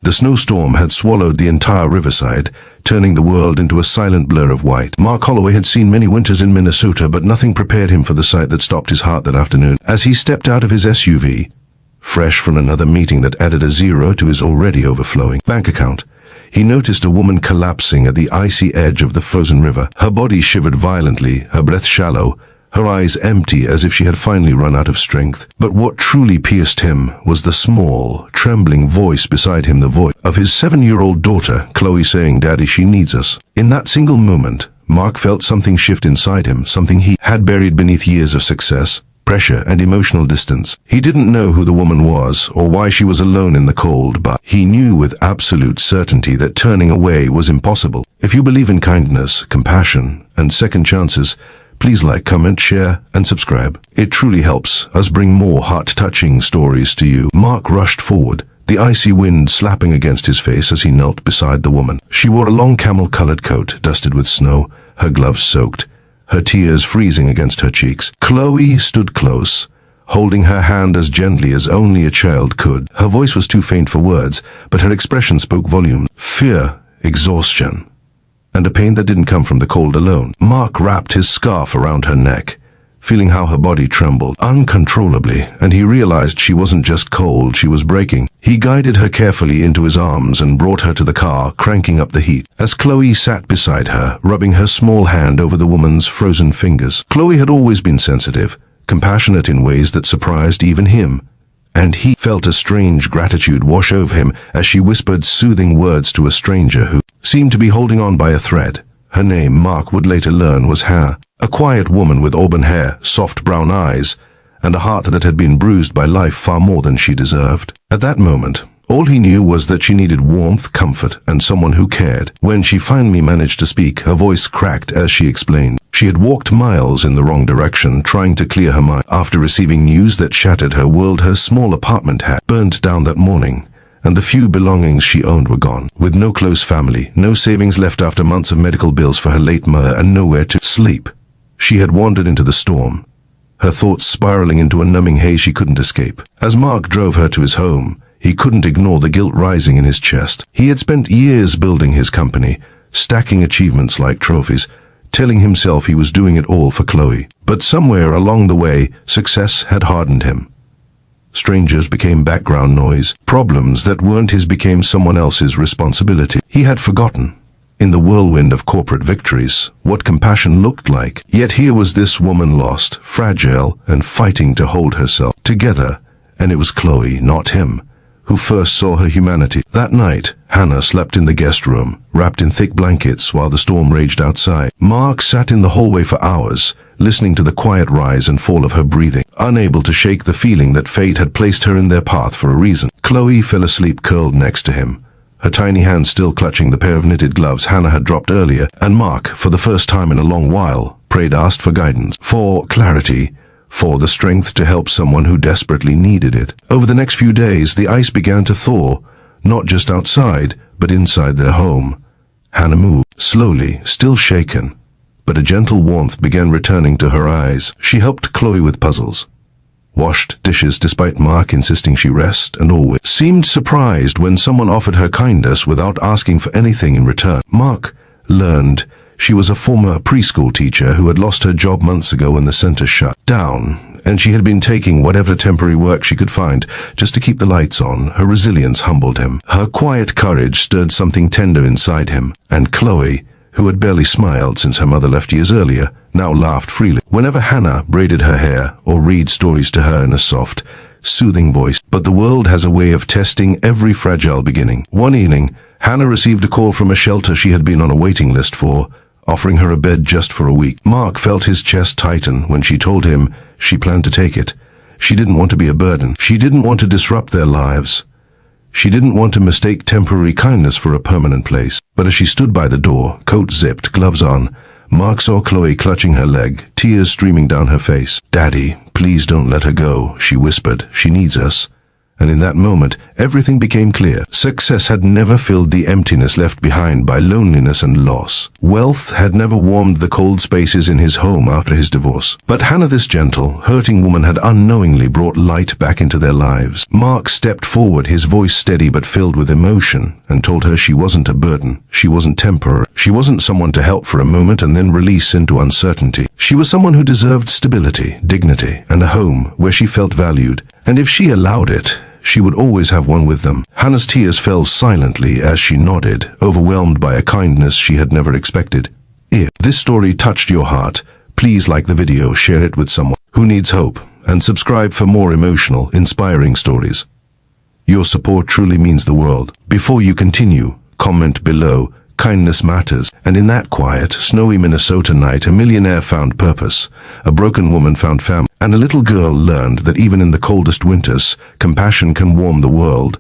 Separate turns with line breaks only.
The snowstorm had swallowed the entire riverside, turning the world into a silent blur of white. Mark Holloway had seen many winters in Minnesota, but nothing prepared him for the sight that stopped his heart that afternoon. As he stepped out of his SUV, fresh from another meeting that added a zero to his already overflowing bank account, he noticed a woman collapsing at the icy edge of the frozen river. Her body shivered violently, her breath shallow, her eyes empty as if she had finally run out of strength. But what truly pierced him was the small, trembling voice beside him, the voice of his 7-year-old daughter, Chloe, saying, "Daddy, she needs us." In that single moment, Mark felt something shift inside him, something he had buried beneath years of success, pressure, and emotional distance. He didn't know who the woman was or why she was alone in the cold, but he knew with absolute certainty that turning away was impossible. If you believe in kindness, compassion, and second chances, please like, comment, share, and subscribe. It truly helps us bring more heart-touching stories to you. Mark rushed forward, the icy wind slapping against his face as he knelt beside the woman. She wore a long camel-colored coat, dusted with snow, her gloves soaked, her tears freezing against her cheeks. Chloe stood close, holding her hand as gently as only a child could. Her voice was too faint for words, but her expression spoke volumes. Fear, exhaustion, and a pain that didn't come from the cold alone. Mark wrapped his scarf around her neck, feeling how her body trembled uncontrollably, and he realized she wasn't just cold, she was breaking. He guided her carefully into his arms and brought her to the car, cranking up the heat. As Chloe sat beside her, rubbing her small hand over the woman's frozen fingers. Chloe had always been sensitive, compassionate in ways that surprised even him, and he felt a strange gratitude wash over him as she whispered soothing words to a stranger who seemed to be holding on by a thread. Her name, Mark would later learn, was Hannah, a quiet woman with auburn hair, soft brown eyes, and a heart that had been bruised by life far more than she deserved. At that moment, all he knew was that she needed warmth, comfort, and someone who cared. When she finally managed to speak, her voice cracked as she explained. She had walked miles in the wrong direction, trying to clear her mind. After receiving news that shattered her world, her small apartment had burned down that morning, and the few belongings she owned were gone. With no close family, no savings left after months of medical bills for her late mother, and nowhere to sleep, she had wandered into the storm, her thoughts spiraling into a numbing haze she couldn't escape. As Mark drove her to his home, he couldn't ignore the guilt rising in his chest. He had spent years building his company, stacking achievements like trophies, telling himself he was doing it all for Chloe. But somewhere along the way, success had hardened him. Strangers became background noise. Problems that weren't his became someone else's responsibility. He had forgotten, in the whirlwind of corporate victories, what compassion looked like. Yet here was this woman lost, fragile, and fighting to hold herself together, and it was Chloe, not him, who first saw her humanity. That night, Hannah slept in the guest room, wrapped in thick blankets while the storm raged outside. Mark sat in the hallway for hours, listening to the quiet rise and fall of her breathing, unable to shake the feeling that fate had placed her in their path for a reason. Chloe fell asleep curled next to him, her tiny hand still clutching the pair of knitted gloves Hannah had dropped earlier, and Mark, for the first time in a long while, asked for guidance, for clarity, for the strength to help someone who desperately needed it. Over the next few days, the ice began to thaw, not just outside, but inside their home. Hannah moved, slowly, still shaken, but a gentle warmth began returning to her eyes. She helped Chloe with puzzles, washed dishes despite Mark insisting she rest, and always seemed surprised when someone offered her kindness without asking for anything in return. Mark learned she was a former preschool teacher who had lost her job months ago when the center shut down, and she had been taking whatever temporary work she could find just to keep the lights on. Her resilience humbled him. Her quiet courage stirred something tender inside him, and Chloe, who had barely smiled since her mother left years earlier, now laughed freely whenever Hannah braided her hair or read stories to her in a soft, soothing voice. But the world has a way of testing every fragile beginning. One evening, Hannah received a call from a shelter she had been on a waiting list for, offering her a bed just for a week. Mark felt his chest tighten when she told him she planned to take it. She didn't want to be a burden. She didn't want to disrupt their lives. She didn't want to mistake temporary kindness for a permanent place. But as she stood by the door, coat zipped, gloves on, Mark saw Chloe clutching her leg, tears streaming down her face. "Daddy, please don't let her go," she whispered. "She needs us." And in that moment, everything became clear. Success had never filled the emptiness left behind by loneliness and loss. Wealth had never warmed the cold spaces in his home after his divorce. But Hannah, this gentle, hurting woman, had unknowingly brought light back into their lives. Mark stepped forward, his voice steady but filled with emotion, and told her she wasn't a burden. She wasn't temporary. She wasn't someone to help for a moment and then release into uncertainty. She was someone who deserved stability, dignity, and a home where she felt valued. And if she allowed it, she would always have one with them. Hannah's tears fell silently as she nodded, overwhelmed by a kindness she had never expected. If this story touched your heart, please like the video, share it with someone who needs hope, and subscribe for more emotional, inspiring stories. Your support truly means the world. Before you continue, comment below. Kindness matters. And in that quiet, snowy Minnesota night, a millionaire found purpose, a broken woman found family, and a little girl learned that even in the coldest winters, compassion can warm the world.